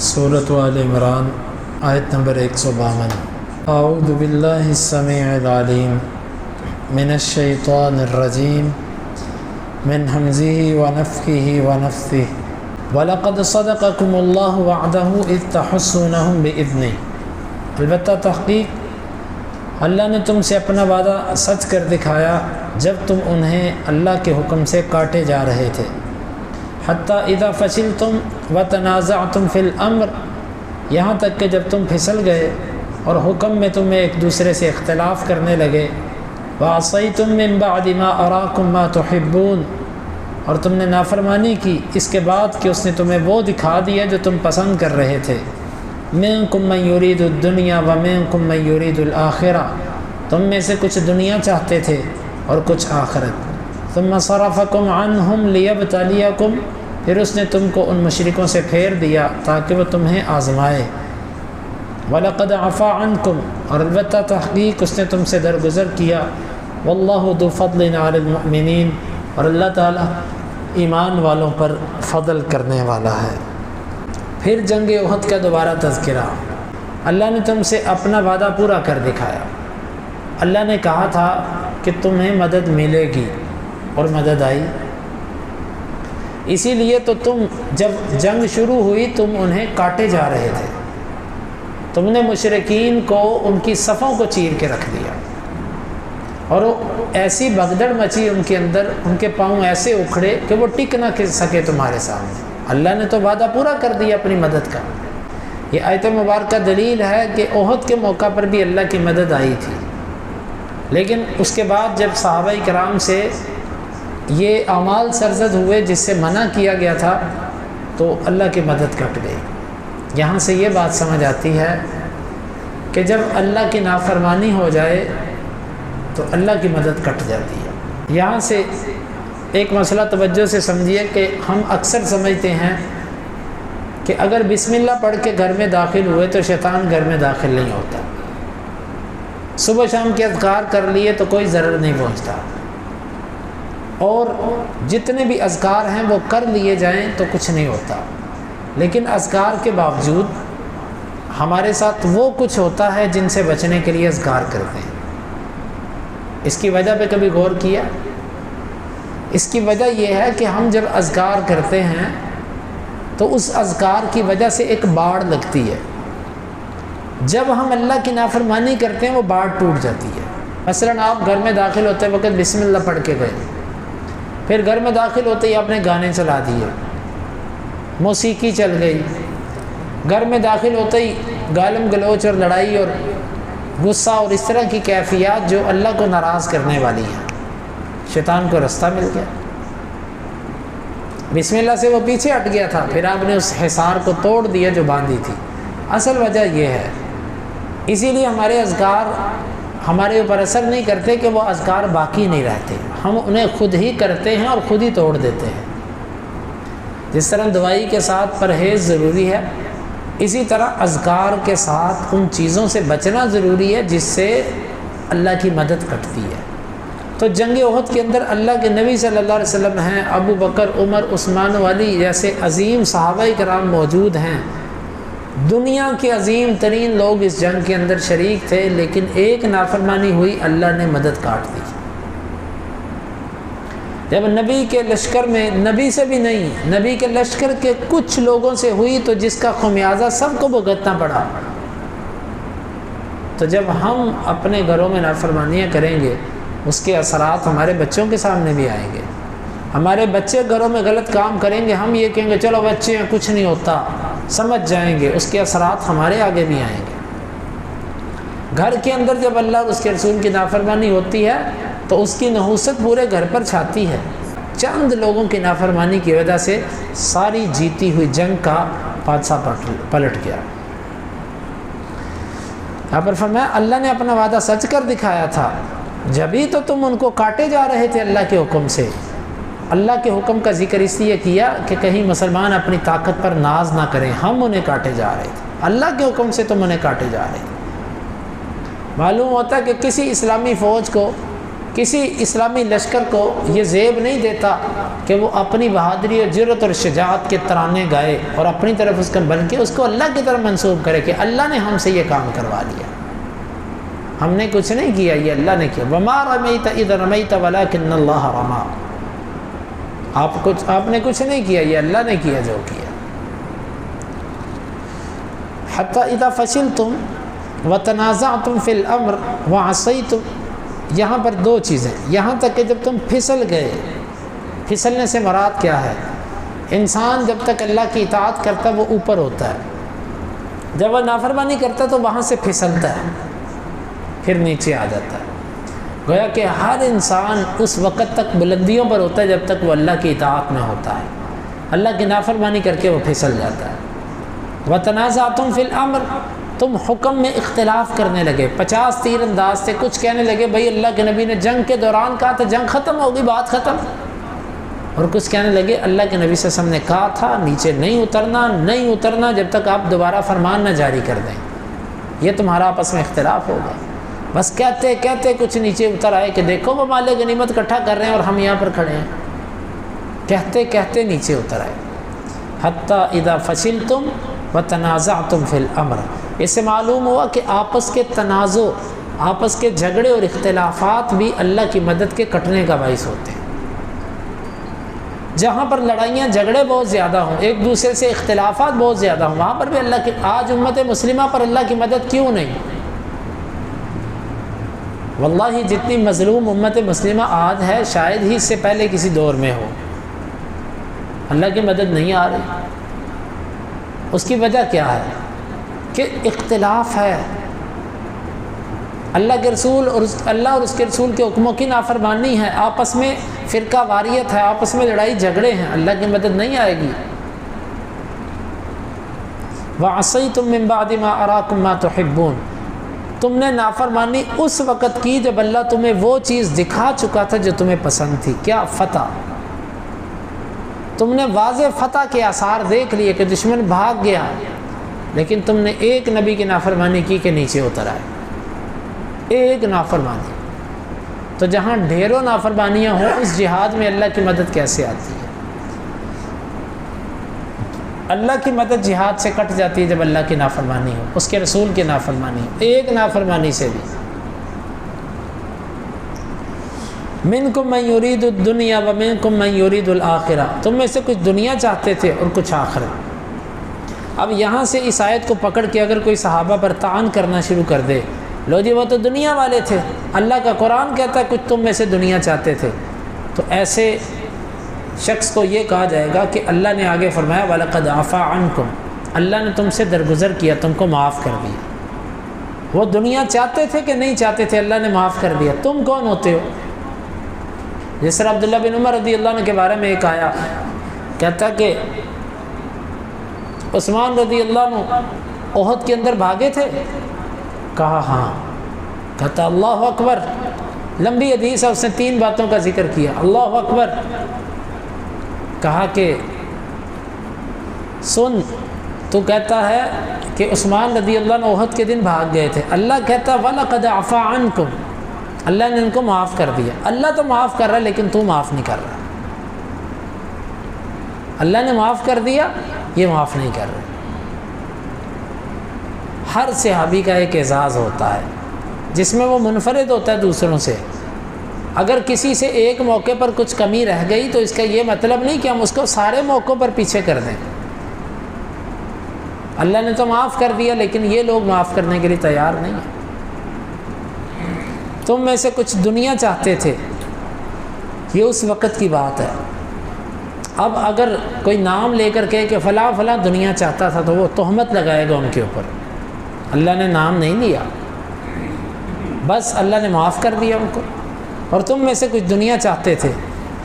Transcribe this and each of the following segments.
سورۃ آل عمران آیت نمبر 152۔ اعوذ باللہ السمیع العلیم من الشیطان الرجیم من حمزہ ونفخہ ونفثہ وَلَقَدْ صَدَقَكُمُ اللَّهُ وَعْدَهُ إِذْ تَحُسُّونَهُم بِإِذْنِهِ، البتہ تحقیق اللہ نے تم سے اپنا وعدہ سچ کر دکھایا جب تم انہیں اللہ کے حکم سے کاٹے جا رہے تھے۔ حَتَّى إِذَا فَشِلْتُمْ وَتَنَازَعْتُمْ فِي الْأَمْرِ، یہاں تک کہ جب تم پھسل گئے اور حکم میں تمہیں ایک دوسرے سے اختلاف کرنے لگے۔ وَعَصَيْتُم مِّن بَعْدِ مَا أَرَاكُم مَّا تُحِبُّونَ، اور تم نے نافرمانی کی اس کے بعد کہ اس نے تمہیں وہ دکھا دیا جو تم پسند کر رہے تھے۔ مِنكُم مَّن يُرِيدُ الدُّنْيَا وَمِنكُم مَّن يُرِيدُ الْآخِرَةَ، تم میں سے کچھ دنیا چاہتے تھے اور کچھ آخرت۔ ثُمَّ صَرَفَكُمْ عَنْهُمْ لِيَبْتَلِيَكُمْ، پھر اس نے تم کو ان مشرکوں سے پھیر دیا تاکہ وہ تمہیں آزمائے۔ وَلَقَدْ عَفَا عَنْكُمْ، اور البتہ تحقیق اس نے تم سے درگزر کیا۔ وَاللَّهُ ذُو فَضْلٍ عَلَى الْمُؤْمِنِينَ، اور اللہ تعالیٰ ایمان والوں پر فضل کرنے والا ہے۔ پھر جنگ احد کا دوبارہ تذکرہ۔ اللہ نے تم سے اپنا وعدہ پورا کر دکھایا۔ اللہ نے کہا تھا کہ تمہیں مدد ملے گی اور مدد آئی۔ اسی لیے تو تم جب جنگ شروع ہوئی تم انہیں کاٹے جا رہے تھے، تم نے مشرکین کو ان کی صفوں کو چیر کے رکھ دیا، اور ایسی بھگدڑ مچی ان کے اندر، ان کے پاؤں ایسے اکھڑے کہ وہ ٹک نہ سکے تمہارے سامنے۔ اللہ نے تو وعدہ پورا کر دیا اپنی مدد کا۔ یہ آیت مبارکہ دلیل ہے کہ احد کے موقع پر بھی اللہ کی مدد آئی تھی، لیکن اس کے بعد جب صحابہ کرام سے یہ اعمال سرزد ہوئے جس سے منع کیا گیا تھا تو اللہ کی مدد کٹ گئی۔ یہاں سے یہ بات سمجھ آتی ہے کہ جب اللہ کی نافرمانی ہو جائے تو اللہ کی مدد کٹ جاتی ہے۔ یہاں سے ایک مسئلہ توجہ سے سمجھیے کہ ہم اکثر سمجھتے ہیں کہ اگر بسم اللہ پڑھ کے گھر میں داخل ہوئے تو شیطان گھر میں داخل نہیں ہوتا، صبح شام کے اذکار کر لیے تو کوئی ضرر نہیں پہنچتا، اور جتنے بھی اذکار ہیں وہ کر لیے جائیں تو کچھ نہیں ہوتا۔ لیکن اذکار کے باوجود ہمارے ساتھ وہ کچھ ہوتا ہے جن سے بچنے کے لیے اذکار کرتے ہیں۔ اس کی وجہ پہ کبھی غور کیا؟ اس کی وجہ یہ ہے کہ ہم جب اذکار کرتے ہیں تو اس اذکار کی وجہ سے ایک باڑ لگتی ہے، جب ہم اللہ کی نافرمانی کرتے ہیں وہ باڑ ٹوٹ جاتی ہے۔ مثلاً آپ گھر میں داخل ہوتے وقت بسم اللہ پڑھ کے گئے، پھر گھر میں داخل ہوتے ہی آپ نے گانے چلا دیے، موسیقی چل گئی، گھر میں داخل ہوتے ہی گالم گلوچ اور لڑائی اور غصہ اور اس طرح کی کیفیات جو اللہ کو ناراض کرنے والی ہیں، شیطان کو رستہ مل گیا۔ بسم اللہ سے وہ پیچھے ہٹ گیا تھا، پھر آپ نے اس حصار کو توڑ دیا جو باندھی تھی۔ اصل وجہ یہ ہے، اسی لیے ہمارے اذکار ہمارے اوپر اثر نہیں کرتے کہ وہ اذکار باقی نہیں رہتے، ہم انہیں خود ہی کرتے ہیں اور خود ہی توڑ دیتے ہیں۔ جس طرح دوائی کے ساتھ پرہیز ضروری ہے، اسی طرح اذکار کے ساتھ ان چیزوں سے بچنا ضروری ہے جس سے اللہ کی مدد کٹتی ہے۔ تو جنگ احد کے اندر اللہ کے نبی صلی اللہ علیہ وسلم ہیں، ابو بکر، عمر، عثمان و علی جیسے عظیم صحابہ کرام موجود ہیں، دنیا کے عظیم ترین لوگ اس جنگ کے اندر شریک تھے، لیکن ایک نافرمانی ہوئی، اللہ نے مدد کاٹ دی۔ جب نبی کے لشکر میں، نبی سے بھی نہیں، نبی کے لشکر کے کچھ لوگوں سے ہوئی تو جس کا خمیازہ سب کو بھگتنا پڑا۔ تو جب ہم اپنے گھروں میں نافرمانیاں کریں گے اس کے اثرات ہمارے بچوں کے سامنے بھی آئیں گے۔ ہمارے بچے گھروں میں غلط کام کریں گے، ہم یہ کہیں گے چلو بچے ہیں کچھ نہیں ہوتا، سمجھ جائیں گے، اس کے اثرات ہمارے آگے بھی آئیں گے۔ گھر کے اندر جب اللہ اور اس کے رسول کی نافرمانی ہوتی ہے تو اس کی نحوست پورے گھر پر چھاتی ہے۔ چند لوگوں کی نافرمانی کی وجہ سے ساری جیتی ہوئی جنگ کا پادشاہ پلٹ گیا۔ یہاں پر فرمایا اللہ نے اپنا وعدہ سچ کر دکھایا تھا، جبھی تو تم ان کو کاٹے جا رہے تھے اللہ کے حکم سے۔ اللہ کے حکم کا ذکر اس لیے کیا کہ کہیں مسلمان اپنی طاقت پر ناز نہ کریں، ہم انہیں کاٹے جا رہے تھے، اللہ کے حکم سے تم انہیں کاٹے جا رہے تھے۔ معلوم ہوتا ہے کہ کسی اسلامی فوج کو کسی اسلامی لشکر کو یہ زیب نہیں دیتا کہ وہ اپنی بہادری اور جرأت اور شجاعت کے ترانے گائے اور اپنی طرف اس کا، بلکہ اس کو اللہ کی طرف منسوب کرے کہ اللہ نے ہم سے یہ کام کروا لیا، ہم نے کچھ نہیں کیا، یہ اللہ نے کیا۔ وما رمیت اذ رمیت ولکن اللہ رمی، آپ نے کچھ نہیں کیا، یہ اللہ نے کیا جو کیا۔ حتی اذا فشلتم وتنازعتم فی الامر وعصیتم، یہاں پر دو چیزیں، یہاں تک کہ جب تم پھسل گئے، پھسلنے سے مراد کیا ہے؟ انسان جب تک اللہ کی اطاعت کرتا ہے وہ اوپر ہوتا ہے، جب وہ نافرمانی کرتا ہے تو وہاں سے پھسلتا ہے، پھر نیچے آ جاتا ہے۔ گویا کہ ہر انسان اس وقت تک بلندیوں پر ہوتا ہے جب تک وہ اللہ کی اطاعت میں ہوتا ہے، اللہ کی نافرمانی کر کے وہ پھسل جاتا ہے۔ وتنازعتم فی الامر، تم حکم میں اختلاف کرنے لگے، 50 تیر انداز سے کچھ کہنے لگے بھائی اللہ کے نبی نے جنگ کے دوران کہا تھا جنگ ختم ہوگی، بات ختم، اور کچھ کہنے لگے اللہ کے نبی صلی اللہ علیہ وسلم نے کہا تھا نیچے نہیں اترنا جب تک آپ دوبارہ فرمان نہ جاری کر دیں، یہ تمہارا آپس میں اختلاف ہوگا۔ بس کہتے کہتے کچھ نیچے اتر آئے کہ دیکھو وہ مال غنیمت اکٹھا کر رہے ہیں اور ہم یہاں پر کھڑے ہیں، کہتے کہتے نیچے اتر آئے۔ حتی اذا فشلتم وتنازعتم فی الامر، اس سے معلوم ہوا کہ آپس کے تنازع، آپس کے جھگڑے اور اختلافات بھی اللہ کی مدد کے کٹنے کا باعث ہوتے ہیں۔ جہاں پر لڑائیاں جھگڑے بہت زیادہ ہوں، ایک دوسرے سے اختلافات بہت زیادہ ہوں، وہاں پر بھی اللہ کی، آج امت مسلمہ پر اللہ کی مدد کیوں نہیں؟ واللہ جتنی مظلوم امت مسلمہ آج ہے شاید ہی اس سے پہلے کسی دور میں ہو، اللہ کی مدد نہیں آ رہی۔ اس کی وجہ کیا ہے؟ کہ اختلاف ہے، اللہ کے رسول اور اللہ اور اس کے رسول کے حکموں کی نافرمانی ہے، آپس میں فرقہ واریت ہے، آپس میں لڑائی جھگڑے ہیں، اللہ کی مدد نہیں آئے گی۔ وَعَصَيْتُم مِّن بَعْدِ مَا أَرَاكُم مَّا تُحِبُّونَ، تم نے نافرمانی اس وقت کی جب اللہ تمہیں وہ چیز دکھا چکا تھا جو تمہیں پسند تھی۔ کیا؟ فتح۔ تم نے واضح فتح کے آثار دیکھ لیے کہ دشمن بھاگ گیا، لیکن تم نے ایک نبی کی نافرمانی کی کہ نیچے اتر آئے، ایک نافرمانی۔ تو جہاں ڈھیروں نافرمانیاں ہوں اس جہاد میں اللہ کی مدد کیسے آتی ہے؟ اللہ کی مدد جہاد سے کٹ جاتی ہے جب اللہ کی نافرمانی ہو، اس کے رسول کی نافرمانی ہو، ایک نافرمانی سے بھی۔ منکم من یرید الدنیا ومنکم من یرید الآخرہ، تم میں سے کچھ دنیا چاہتے تھے اور کچھ آخرت۔ اب یہاں سے اس آیت کو پکڑ کے اگر کوئی صحابہ پر طعن کرنا شروع کر دے، لو جی وہ تو دنیا والے تھے، اللہ کا قرآن کہتا ہے کچھ تم میں سے دنیا چاہتے تھے، تو ایسے شخص کو یہ کہا جائے گا کہ اللہ نے آگے فرمایا وَلَقَدْ عَفَا عَنْكُمْ، اللہ نے تم سے درگزر کیا، تم کو معاف کر دیا۔ وہ دنیا چاہتے تھے کہ نہیں چاہتے تھے، اللہ نے معاف کر دیا۔ تم کون ہوتے ہو؟ جس طرح عبداللہ بن عمر رضی اللہ عنہ کے بارے میں ایک آیا، کہتا کہ عثمان رضی اللہ عنہ احد کے اندر بھاگے تھے؟ کہا ہاں۔ کہتا اللہ اکبر، لمبی حدیث ہے، اس نے 3 باتوں کا ذکر کیا، اللہ اکبر۔ کہا کہ سن، تو کہتا ہے کہ عثمان رضی اللہ عنہ احد کے دن بھاگ گئے تھے، اللہ کہتا وَلَقَدْ عَفَا عَنْكُمْ، اللہ نے ان کو معاف کر دیا۔ اللہ تو معاف کر رہا ہے لیکن تو معاف نہیں کر رہا، اللہ نے معاف کر دیا، یہ معاف نہیں کر رہا۔ ہر صحابی کا ایک اعزاز ہوتا ہے جس میں وہ منفرد ہوتا ہے دوسروں سے۔ اگر کسی سے ایک موقع پر کچھ کمی رہ گئی تو اس کا یہ مطلب نہیں کہ ہم اس کو سارے موقعوں پر پیچھے کر دیں۔ اللہ نے تو معاف کر دیا لیکن یہ لوگ معاف کرنے کے لیے تیار نہیں ہیں۔ تم میں سے کچھ دنیا چاہتے تھے، یہ اس وقت کی بات ہے۔ اب اگر کوئی نام لے کر کہے کہ فلاں فلاں دنیا چاہتا تھا تو وہ تہمت لگائے گا ان کے اوپر۔ اللہ نے نام نہیں لیا، بس اللہ نے معاف کر دیا ان کو۔ اور تم میں سے کچھ دنیا چاہتے تھے،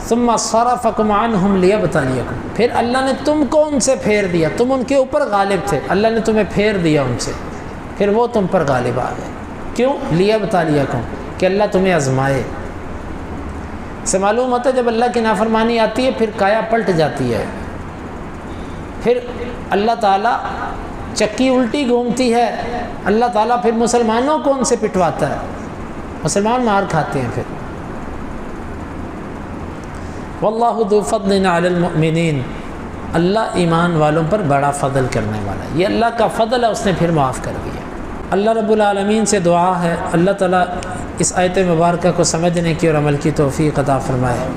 ثم صرفکم عنہم لیبتلیکم، پھر اللہ نے تم کو ان سے پھیر دیا، تم ان کے اوپر غالب تھے، اللہ نے تمہیں پھیر دیا ان سے، پھر وہ تم پر غالب آ گئے۔ کیوں؟ لیبتلیکم، کہ اللہ تمہیں آزمائے۔ سے معلوم ہوتا ہے جب اللہ کی نافرمانی آتی ہے پھر کایا پلٹ جاتی ہے، پھر اللہ تعالیٰ چکی الٹی گھومتی ہے، اللہ تعالیٰ پھر مسلمانوں کو ان سے پٹواتا ہے، مسلمان مار کھاتے ہیں۔ پھر واللہ ذو فضل علی المؤمنین، اللہ ایمان والوں پر بڑا فضل کرنے والا ہے، یہ اللہ کا فضل ہے، اس نے پھر معاف کر دیا۔ اللہ رب العالمین سے دعا ہے اللہ تعالیٰ اس آیت مبارکہ کو سمجھنے کی اور عمل کی توفیق عطا فرمائے۔